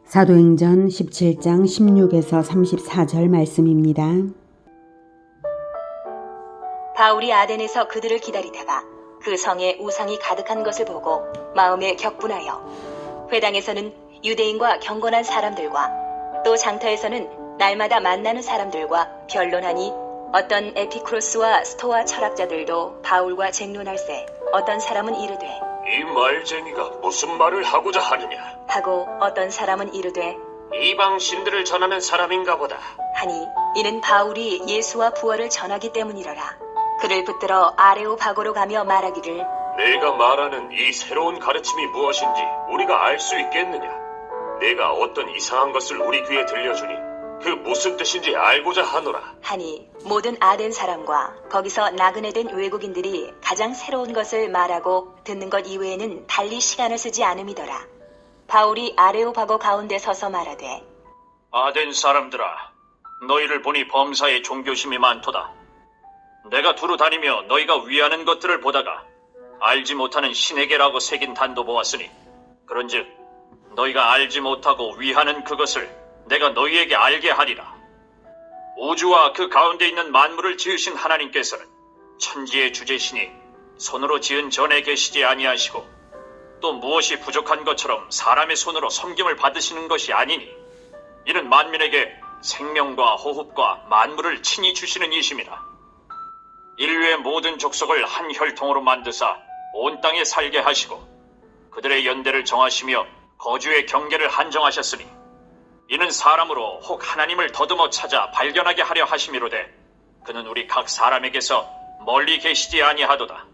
사도행전 17장 16에서 34절 말씀입니다. 바울이 아덴에서 그들을 기다리다가 그 성에 우상이 가득한 것을 보고 마음에 격분하여 회당에서는 유대인과 경건한 사람들과 또 장터에서는 날마다 만나는 사람들과 변론하니 어떤 에피쿠로스와 스토아 철학자들도 바울과 쟁론할세 어떤 사람은 이르되 이 말쟁이가 무슨 말을 하고자 하느냐 하고 어떤 사람은 이르되 이방 신들을 전하는 사람인가 보다. 하니 이는 바울이 예수와 부활을 전하기 때문이러라. 그를 붙들어 아레오바고로 가며 말하기를 내가 말하는 이 새로운 가르침이 무엇인지 우리가 알 수 있겠느냐. 내가 어떤 이상한 것을 우리 귀에 들려주니 그 무슨 뜻인지 알고자 하노라. 하니 모든 아덴 사람과 거기서 나그네 된 외국인들이 가장 새로운 것을 말하고 듣는 것 이외에는 달리 시간을 쓰지 않음이더라. 바울이 아레오바고 가운데 서서 말하되 아덴 사람들아, 너희를 보니 범사에 종교심이 많도다. 내가 두루 다니며 너희가 위하는 것들을 보다가 알지 못하는 신에게라고 새긴 단도 보았으니 그런즉 너희가 알지 못하고 위하는 그것을 내가 너희에게 알게 하리라. 우주와 그 가운데 있는 만물을 지으신 하나님께서는 천지의 주제시니 손으로 지은 전에 계시지 아니하시고 또 무엇이 부족한 것처럼 사람의 손으로 섬김을 받으시는 것이 아니니 이는 만민에게 생명과 호흡과 만물을 친히 주시는 이심이라. 인류의 모든 족속을 한 혈통으로 만드사 온 땅에 살게 하시고 그들의 연대를 정하시며 거주의 경계를 한정하셨으니 이는 사람으로 혹 하나님을 더듬어 찾아 발견하게 하려 하심이로되 그는 우리 각 사람에게서 멀리 계시지 아니하도다.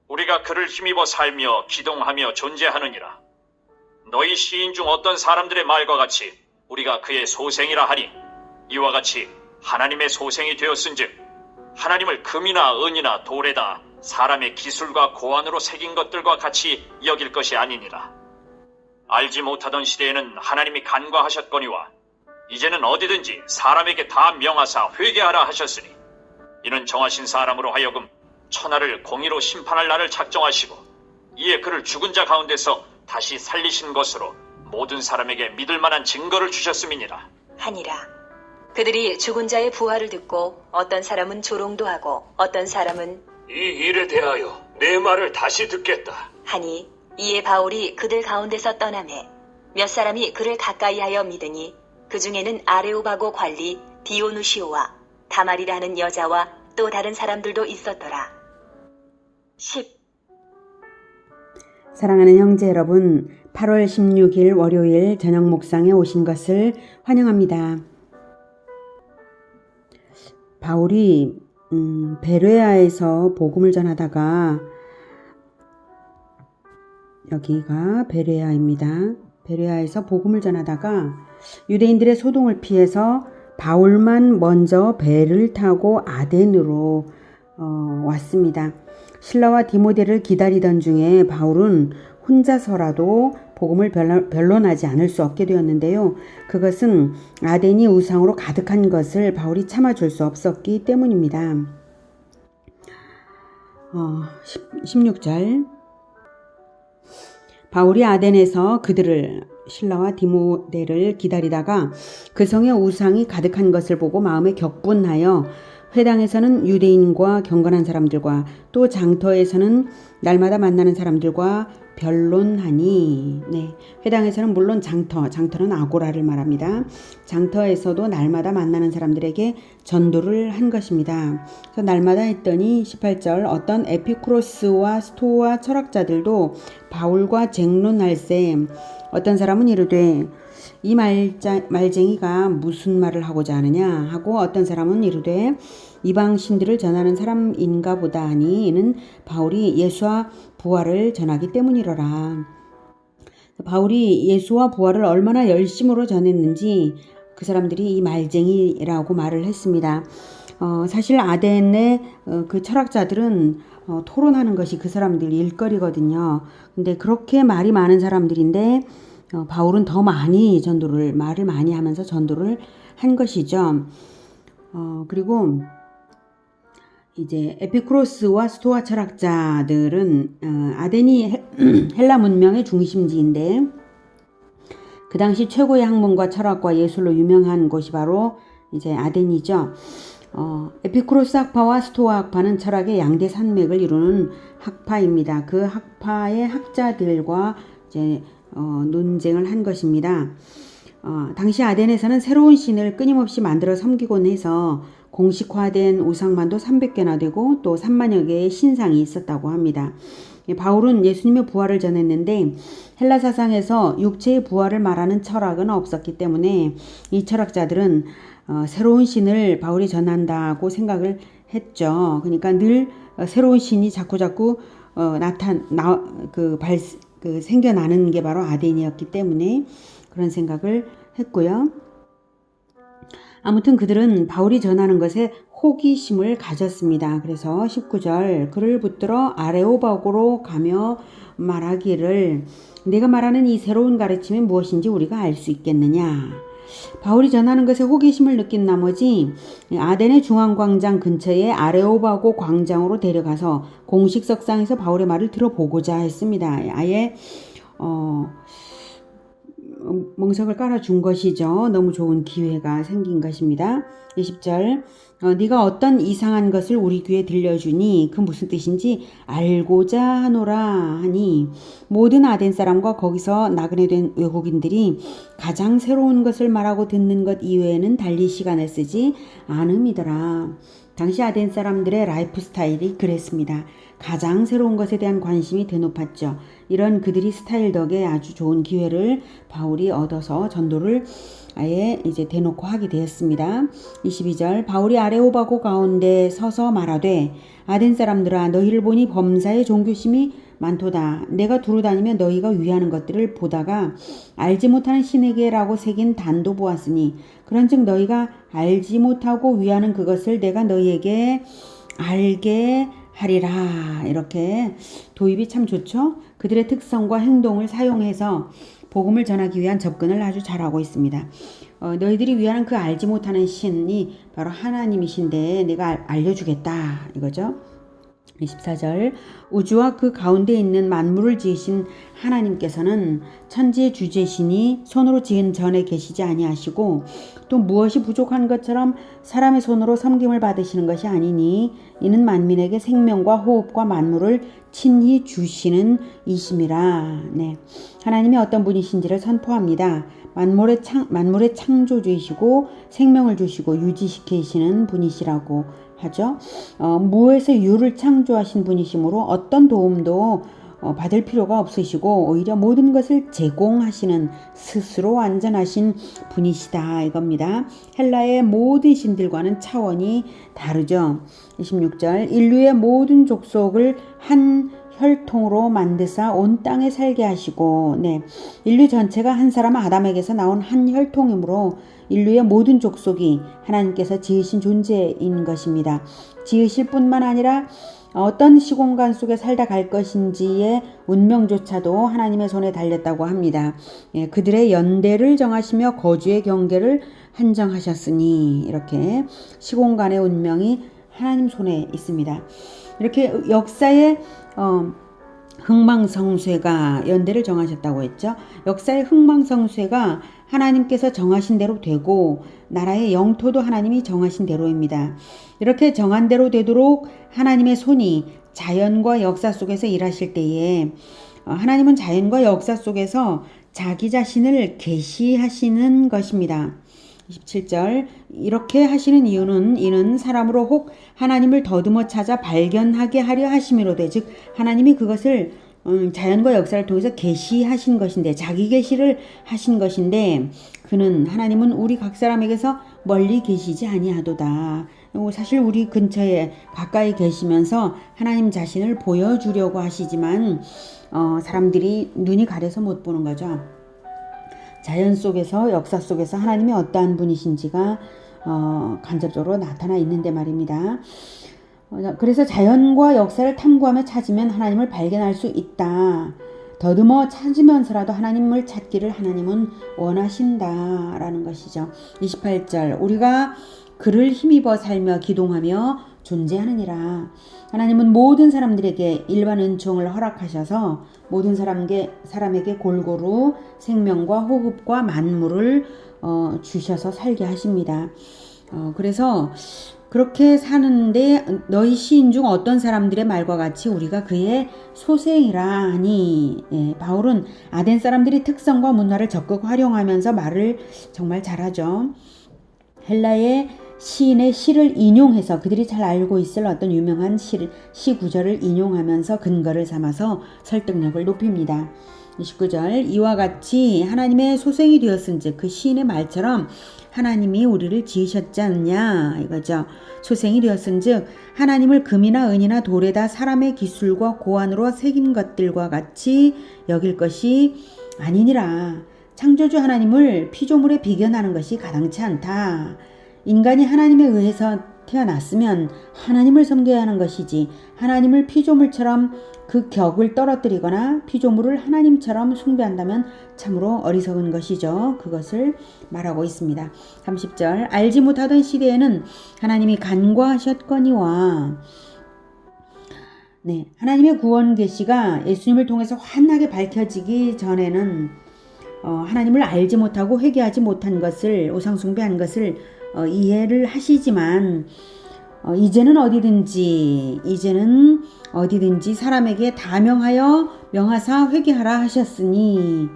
우리가 그를 힘입어 살며 기동하며 존재하느니라. 너희 시인 중 어떤 사람들의 말과 같이 우리가 그의 소생이라 하니 이와 같이 하나님의 소생이 되었은즉 하나님을 금이나 은이나 돌에다 사람의 기술과 고안으로 새긴 것들과 같이 여길 것이 아니니라. 알지 못하던 시대에는 하나님이 간과하셨거니와 이제는 어디든지 사람에게 다 명하사 회개하라 하셨으니 이는 정하신 사람으로 하여금 천하를 공의로 심판할 날을 작정하시고 이에 그를 죽은 자 가운데서 다시 살리신 것으로 모든 사람에게 믿을 만한 증거를 주셨음이니라. 하니라. 그들이 죽은 자의 부활을 듣고 어떤 사람은 조롱도 하고 어떤 사람은 이 일에 대하여 내 말을 다시 듣겠다. 하니 이에 바울이 그들 가운데서 떠나매 몇 사람이 그를 가까이하여 믿으니 그 중에는 아레오바고 관리 디오누시오와 다말이라는 여자와 또 다른 사람들도 있었더라. 10. 사랑하는 형제 여러분, 8월 16일 월요일 저녁 묵상에 오신 것을 환영합니다. 바울이 베레아에서 복음을 전하다가 여기가 베레아입니다. 베레아에서 복음을 전하다가 유대인들의 소동을 피해서 바울만 먼저 배를 타고 아덴으로 왔습니다. 실라와 디모데를 기다리던 중에 바울은 혼자서라도 복음을 변론하지 않을 수 없게 되었는데요. 그것은 아덴이 우상으로 가득한 것을 바울이 참아줄 수 없었기 때문입니다. 16절 바울이 아덴에서 그들을 실라와 디모데를 기다리다가 그 성에 우상이 가득한 것을 보고 마음에 격분하여 회당에서는 유대인과 경건한 사람들과 또 장터에서는 날마다 만나는 사람들과 변론하니 회당에서는 물론 장터는 아고라를 말합니다. 장터에서도 날마다 만나는 사람들에게 전도를 한 것입니다. 그래서 날마다 했더니 18절 어떤 에피쿠로스와 스토아 철학자들도 바울과 쟁론할세 어떤 사람은 이르되 이 말쟁이가 무슨 말을 하고자 하느냐 하고 어떤 사람은 이르되 이방 신들을 전하는 사람인가 보다 하니 이는 바울이 예수와 부활을 전하기 때문이로라. 바울이 예수와 부활을 얼마나 열심으로 전했는지 그 사람들이 이 말쟁이라고 말을 했습니다. 사실 아덴의 그 철학자들은 토론하는 것이 그 사람들 일거리거든요. 근데 그렇게 말이 많은 사람들인데 바울은 더 많이 말을 많이 하면서 전도를 한 것이죠. 그리고 이제 에피쿠로스와 스토아 철학자들은 아덴이 헬라 문명의 중심지인데 그 당시 최고의 학문과 철학과 예술로 유명한 곳이 바로 이제 아덴이죠. 에피쿠로스 학파와 스토아 학파는 철학의 양대 산맥을 이루는 학파입니다. 그 학파의 학자들과 이제 논쟁을 한 것입니다. 당시 아덴에서는 새로운 신을 끊임없이 만들어 섬기곤 해서 공식화된 우상만도 300개나 되고 또 3만여 개의 신상이 있었다고 합니다. 바울은 예수님의 부활을 전했는데 헬라 사상에서 육체의 부활을 말하는 철학은 없었기 때문에 이 철학자들은 새로운 신을 바울이 전한다고 생각을 했죠. 그러니까 늘 새로운 신이 자꾸자꾸 생겨나는 게 바로 아덴이었기 때문에 그런 생각을 했고요. 아무튼 그들은 바울이 전하는 것에 호기심을 가졌습니다. 그래서 19절 그를 붙들어 아레오바고로 가며 말하기를 내가 말하는 이 새로운 가르침이 무엇인지 우리가 알 수 있겠느냐. 바울이 전하는 것에 호기심을 느낀 나머지 아덴의 중앙광장 근처에 아레오바고 광장으로 데려가서 공식 석상에서 바울의 말을 들어보고자 했습니다. 아예 멍석을 깔아준 것이죠. 너무 좋은 기회가 생긴 것입니다. 20절 네가 어떤 이상한 것을 우리 귀에 들려주니 그 무슨 뜻인지 알고자 하노라 하니 모든 아덴 사람과 거기서 나그네 된 외국인들이 가장 새로운 것을 말하고 듣는 것 이외에는 달리 시간을 쓰지 않음이더라. 당시 아덴 사람들의 라이프 스타일이 그랬습니다. 가장 새로운 것에 대한 관심이 대높았죠. 이런 그들이 스타일 덕에 아주 좋은 기회를 바울이 얻어서 전도를 아예 이제 대놓고 하게 되었습니다. 22절 바울이 아레오바고 가운데 서서 말하되 아덴 사람들아 너희를 보니 범사의 종교심이 많도다. 내가 두루 다니며 너희가 위하는 것들을 보다가 알지 못하는 신에게라고 새긴 단도 보았으니 그런즉 너희가 알지 못하고 위하는 그것을 내가 너희에게 알게 하리라. 이렇게 도입이 참 좋죠. 그들의 특성과 행동을 사용해서 복음을 전하기 위한 접근을 아주 잘하고 있습니다. 너희들이 위하는 그 알지 못하는 신이 바로 하나님이신데 내가 알려주겠다 이거죠. 24절 우주와 그 가운데 있는 만물을 지으신 하나님께서는 천지의 주제시니 손으로 지은 전에 계시지 아니하시고 또 무엇이 부족한 것처럼 사람의 손으로 섬김을 받으시는 것이 아니니 이는 만민에게 생명과 호흡과 만물을 친히 주시는 이심이라. 네, 하나님이 어떤 분이신지를 선포합니다. 만물의 창조주이시고 생명을 주시고 유지시키시는 분이시라고 하죠. 무에서 유를 창조하신 분이시므로 어떤 도움도 받을 필요가 없으시고 오히려 모든 것을 제공하시는 스스로 완전하신 분이시다 이겁니다. 헬라의 모든 신들과는 차원이 다르죠. 26절 인류의 모든 족속을 한 혈통으로 만드사 온 땅에 살게 하시고 인류 전체가 한 사람 아담에게서 나온 한 혈통이므로 인류의 모든 족속이 하나님께서 지으신 존재인 것입니다. 지으실 뿐만 아니라 어떤 시공간 속에 살다 갈 것인지의 운명조차도 하나님의 손에 달렸다고 합니다. 그들의 연대를 정하시며 거주의 경계를 한정하셨으니 이렇게 시공간의 운명이 하나님 손에 있습니다. 이렇게 역사의 흥망성쇠가 연대를 정하셨다고 했죠. 역사의 흥망성쇠가 하나님께서 정하신 대로 되고 나라의 영토도 하나님이 정하신 대로입니다. 이렇게 정한 대로 되도록 하나님의 손이 자연과 역사 속에서 일하실 때에 하나님은 자연과 역사 속에서 자기 자신을 계시하시는 것입니다. 27절 이렇게 하시는 이는 사람으로 혹 하나님을 더듬어 찾아 발견하게 하려 하심이로되 즉 하나님이 그것을 자연과 역사를 통해서 계시하신 것인데 자기 계시를 하신 것인데 그는 하나님은 우리 각 사람에게서 멀리 계시지 아니하도다. 사실 우리 근처에 가까이 계시면서 하나님 자신을 보여주려고 하시지만 사람들이 눈이 가려서 못 보는 거죠. 자연 속에서 역사 속에서 하나님이 어떠한 분이신지가 간접적으로 나타나 있는데 말입니다. 그래서 자연과 역사를 탐구하며 찾으면 하나님을 발견할 수 있다. 더듬어 찾으면서라도 하나님을 찾기를 하나님은 원하신다라는 것이죠. 28절 우리가 그를 힘입어 살며 기동하며 존재하느니라. 하나님은 모든 사람들에게 일반 은총을 허락하셔서 모든 사람에게 골고루 생명과 호흡과 만물을 주셔서 살게 하십니다. 그래서 그렇게 사는데 너희 시인 중 어떤 사람들의 말과 같이 우리가 그의 소생이라 하니, 바울은 아덴 사람들이 특성과 문화를 적극 활용하면서 말을 정말 잘하죠. 헬라의 시인의 시를 인용해서 그들이 잘 알고 있을 어떤 유명한 시 구절을 인용하면서 근거를 삼아서 설득력을 높입니다. 29절 이와 같이 하나님의 소생이 되었은즉 그 시인의 말처럼 하나님이 우리를 지으셨지 않느냐 이거죠. 소생이 되었은즉 하나님을 금이나 은이나 돌에다 사람의 기술과 고안으로 새긴 것들과 같이 여길 것이 아니니라. 창조주 하나님을 피조물에 비견하는 것이 가당치 않다. 인간이 하나님에 의해서 태어났으면 하나님을 섬겨야 하는 것이지 하나님을 피조물처럼 그 격을 떨어뜨리거나 피조물을 하나님처럼 숭배한다면 참으로 어리석은 것이죠. 그것을 말하고 있습니다. 30절 알지 못하던 시대에는 하나님이 간과하셨거니와 하나님의 구원 계시가 예수님을 통해서 환하게 밝혀지기 전에는 하나님을 알지 못하고 회개하지 못한 것을 우상 숭배한 것을 이해를 하시지만 이제는 어디든지 사람에게 다 명하사 회개하라 하셨으니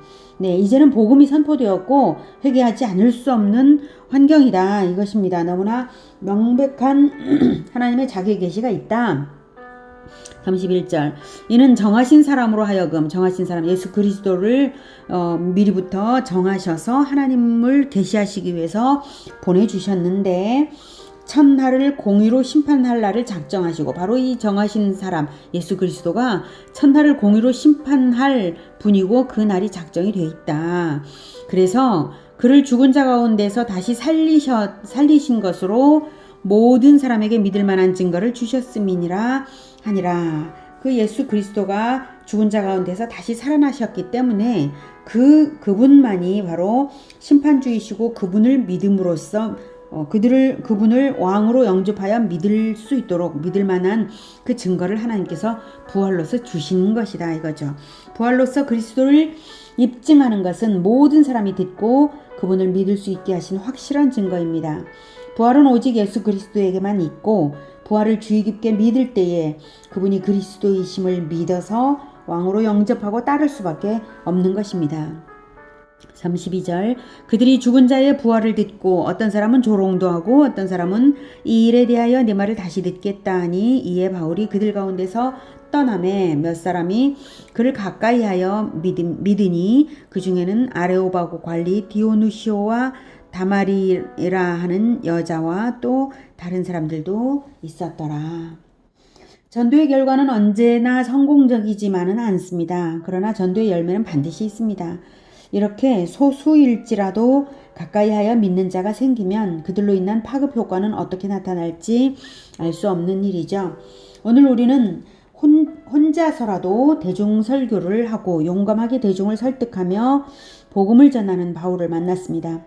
이제는 복음이 선포되었고 회개하지 않을 수 없는 환경이다 이것입니다. 너무나 명백한 하나님의 자기 계시가 있다. 31절 이는 정하신 사람으로 하여금 정하신 사람 예수 그리스도를 미리부터 정하셔서 하나님을 계시하시기 위해서 보내주셨는데 천하를 공의로 심판할 날을 작정하시고 바로 이 정하신 사람 예수 그리스도가 천하를 공의로 심판할 분이고 그 날이 작정이 되어 있다. 그래서 그를 죽은 자 가운데서 다시 살리신 것으로 모든 사람에게 믿을 만한 증거를 주셨음이니라 하니라. 그 예수 그리스도가 죽은 자 가운데서 다시 살아나셨기 때문에 그분만이 바로 심판주이시고 그분을 믿음으로써 그분을 왕으로 영접하여 믿을 수 있도록 믿을 만한 그 증거를 하나님께서 부활로서 주신 것이다 이거죠. 부활로서 그리스도를 입증하는 것은 모든 사람이 듣고 그분을 믿을 수 있게 하신 확실한 증거입니다. 부활은 오직 예수 그리스도에게만 있고 부활을 주의 깊게 믿을 때에 그분이 그리스도이심을 믿어서 왕으로 영접하고 따를 수밖에 없는 것입니다. 32절 그들이 죽은 자의 부활을 듣고 어떤 사람은 조롱도 하고 어떤 사람은 이 일에 대하여 내 말을 다시 듣겠다 하니 이에 바울이 그들 가운데서 떠나매 몇 사람이 그를 가까이 하여 믿으니 그 중에는 아레오바고 관리 디오누시오와 다마리라 하는 여자와 또 다른 사람들도 있었더라. 전도의 결과는 언제나 성공적이지만은 않습니다. 그러나 전도의 열매는 반드시 있습니다. 이렇게 소수일지라도 가까이 하여 믿는 자가 생기면 그들로 인한 파급 효과는 어떻게 나타날지 알 수 없는 일이죠. 오늘 우리는 혼자서라도 대중 설교를 하고 용감하게 대중을 설득하며 복음을 전하는 바울을 만났습니다.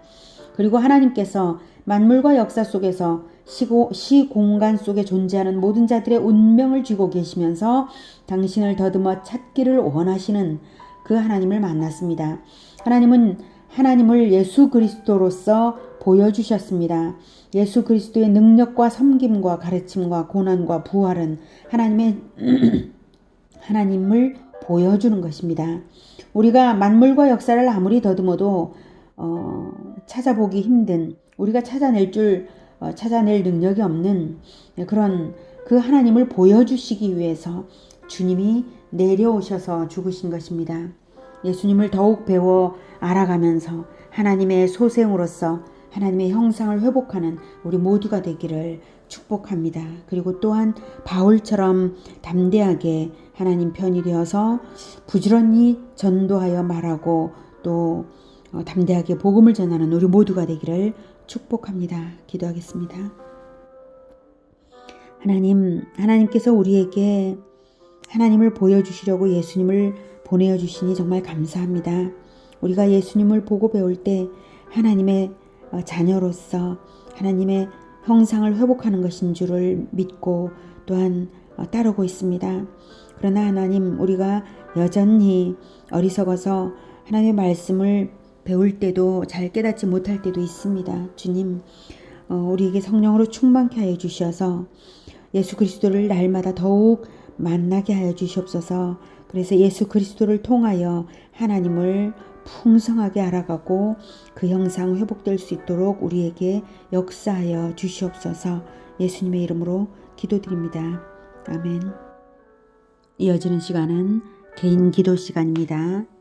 그리고 하나님께서 만물과 역사 속에서 시공간 속에 존재하는 모든 자들의 운명을 쥐고 계시면서 당신을 더듬어 찾기를 원하시는 그 하나님을 만났습니다. 하나님은 하나님을 예수 그리스도로서 보여주셨습니다. 예수 그리스도의 능력과 섬김과 가르침과 고난과 부활은 하나님을 보여주는 것입니다. 우리가 만물과 역사를 아무리 더듬어도 찾아보기 힘든 우리가 찾아낼 능력이 없는 그런 그 하나님을 보여주시기 위해서 주님이 내려오셔서 죽으신 것입니다. 예수님을 더욱 배워 알아가면서 하나님의 소생으로서 하나님의 형상을 회복하는 우리 모두가 되기를 축복합니다. 그리고 또한 바울처럼 담대하게 하나님 편이 되어서 부지런히 전도하여 말하고 또 담대하게 복음을 전하는 우리 모두가 되기를 축복합니다. 기도하겠습니다. 하나님께서 우리에게 하나님을 보여주시려고 예수님을 보내어 주시니 정말 감사합니다. 우리가 예수님을 보고 배울 때 하나님의 자녀로서 하나님의 형상을 회복하는 것인 줄을 믿고 또한 따르고 있습니다. 그러나 하나님, 우리가 여전히 어리석어서 하나님의 말씀을 배울 때도 잘 깨닫지 못할 때도 있습니다. 주님, 우리에게 성령으로 충만케 하여 주셔서 예수 그리스도를 날마다 더욱 만나게 하여 주시옵소서. 그래서 예수 그리스도를 통하여 하나님을 풍성하게 알아가고 그 형상 회복될 수 있도록 우리에게 역사하여 주시옵소서. 예수님의 이름으로 기도드립니다. 아멘. 이어지는 시간은 개인 기도 시간입니다.